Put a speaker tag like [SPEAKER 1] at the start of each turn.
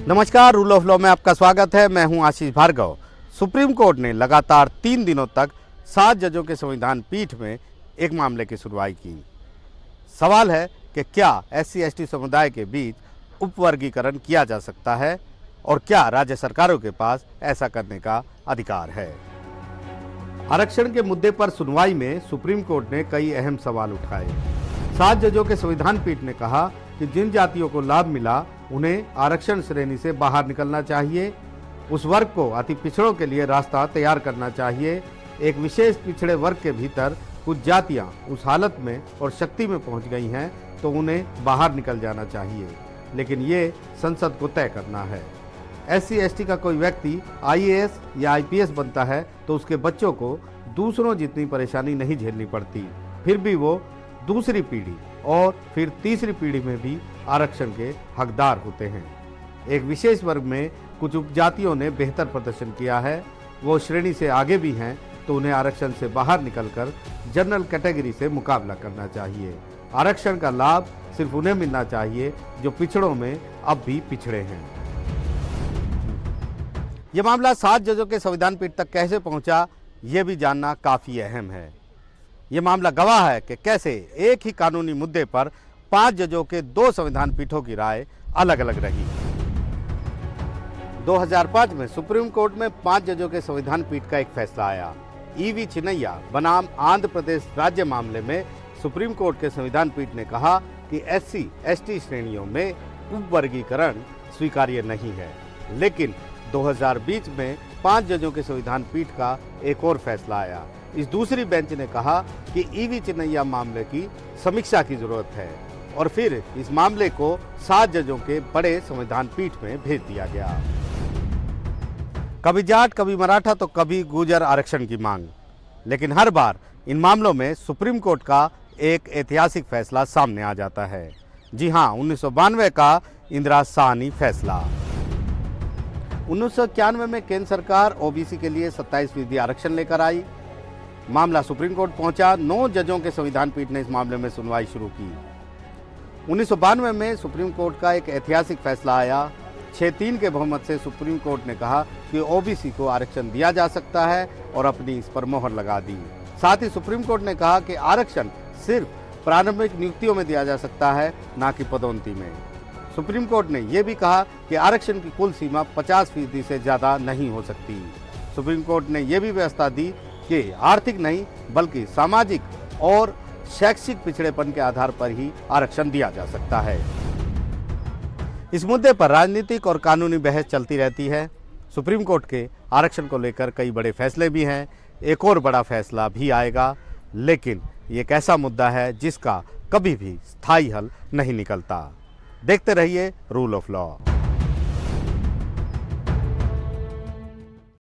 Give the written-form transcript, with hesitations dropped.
[SPEAKER 1] नमस्कार, rule of law में आपका स्वागत है। मैं हूं आशीष भार्गव। सुप्रीम कोर्ट ने लगातार 3 दिनों तक 7 जजों के संविधान पीठ में एक मामले की सुनवाई की। सवाल है कि क्या SC/ST समुदाय के बीच उपवर्गीकरण किया जा सकता है और क्या राज्य सरकारों के पास ऐसा करने का अधिकार है। आरक्षण के मुद्दे पर सुनवाई में सुप्रीम कोर्ट ने कई अहम सवाल उठाए। 7 जजों के संविधान पीठ ने कहा कि जिन जातियों को लाभ मिला उन्हें आरक्षण श्रेणी से बाहर निकलना चाहिए, उस वर्ग को अति पिछड़ों के लिए रास्ता तैयार करना चाहिए। एक विशेष पिछड़े वर्ग के भीतर कुछ जातियां उस हालत में और शक्ति में पहुंच गई हैं तो उन्हें बाहर निकल जाना चाहिए, लेकिन ये संसद को तय करना है। SC/ST का कोई व्यक्ति IAS या IPS बनता है तो उसके बच्चों को दूसरों जितनी परेशानी नहीं झेलनी पड़ती, फिर भी वो दूसरी पीढ़ी और फिर तीसरी पीढ़ी में भी आरक्षण के हकदार होते हैं। एक विशेष वर्ग में कुछ उपजातियों ने बेहतर प्रदर्शन किया है, वो श्रेणी से आगे भी हैं तो उन्हें आरक्षण से बाहर निकलकर जनरल कैटेगरी से मुकाबला करना चाहिए। आरक्षण का लाभ सिर्फ उन्हें मिलना चाहिए जो पिछड़ों में अब भी पिछड़े हैं। यह मामला 7 जजों के संविधान पीठ तक कैसे पहुंचा, ये भी जानना काफी अहम है। ये मामला गवाह है कि कैसे एक ही कानूनी मुद्दे पर 5 जजों के 2 संविधान पीठों की राय अलग अलग रही। 2005 में सुप्रीम कोर्ट में 5 जजों के संविधान पीठ का एक फैसला आया। EV चिन्नैया बनाम आंध्र प्रदेश राज्य मामले में सुप्रीम कोर्ट के संविधान पीठ ने कहा कि SC/ST श्रेणियों में उपवर्गीकरण स्वीकार्य नहीं है। लेकिन 2020 में 5 जजों के संविधान पीठ का एक और फैसला आया। इस दूसरी बेंच ने कहा कि EV चिन्नैया मामले की समीक्षा की जरूरत है और फिर इस मामले को 7 जजों के बड़े संविधान पीठ में भेज दिया गया। कभी जाट, कभी मराठा तो कभी गुर्जर आरक्षण की मांग, लेकिन हर बार इन मामलों में सुप्रीम कोर्ट का एक ऐतिहासिक फैसला सामने आ जाता है। जी हाँ, 1992 का इंदिरा साहनी फैसला। 1991 में केंद्र सरकार OBC के लिए 27% आरक्षण लेकर आई। मामला सुप्रीम कोर्ट पहुंचा। 9 जजों के संविधान पीठ ने इस मामले में सुनवाई शुरू की। 1992 में सुप्रीम कोर्ट का एक ऐतिहासिक फैसला आया। 6-3 के बहुमत से सुप्रीम कोर्ट ने कहा कि OBC को आरक्षण दिया जा सकता है और अपनी इस पर मोहर लगा दी। साथ ही सुप्रीम कोर्ट ने कहा कि आरक्षण सिर्फ प्रारंभिक नियुक्तियों में दिया जा सकता है, ना कि पदोन्नति में। सुप्रीम कोर्ट ने यह भी कहा कि आरक्षण की कुल सीमा 50% से ज़्यादा नहीं हो सकती। सुप्रीम कोर्ट ने यह भी व्यवस्था दी कि आर्थिक नहीं बल्कि सामाजिक और शैक्षिक पिछड़ेपन के आधार पर ही आरक्षण दिया जा सकता है। इस मुद्दे पर राजनीतिक और कानूनी बहस चलती रहती है। सुप्रीम कोर्ट के आरक्षण को लेकर कई बड़े फैसले भी हैं, एक और बड़ा फैसला भी आएगा, लेकिन ये एक ऐसा मुद्दा है जिसका कभी भी स्थायी हल नहीं निकलता। देखते रहिए रूल ऑफ लॉ।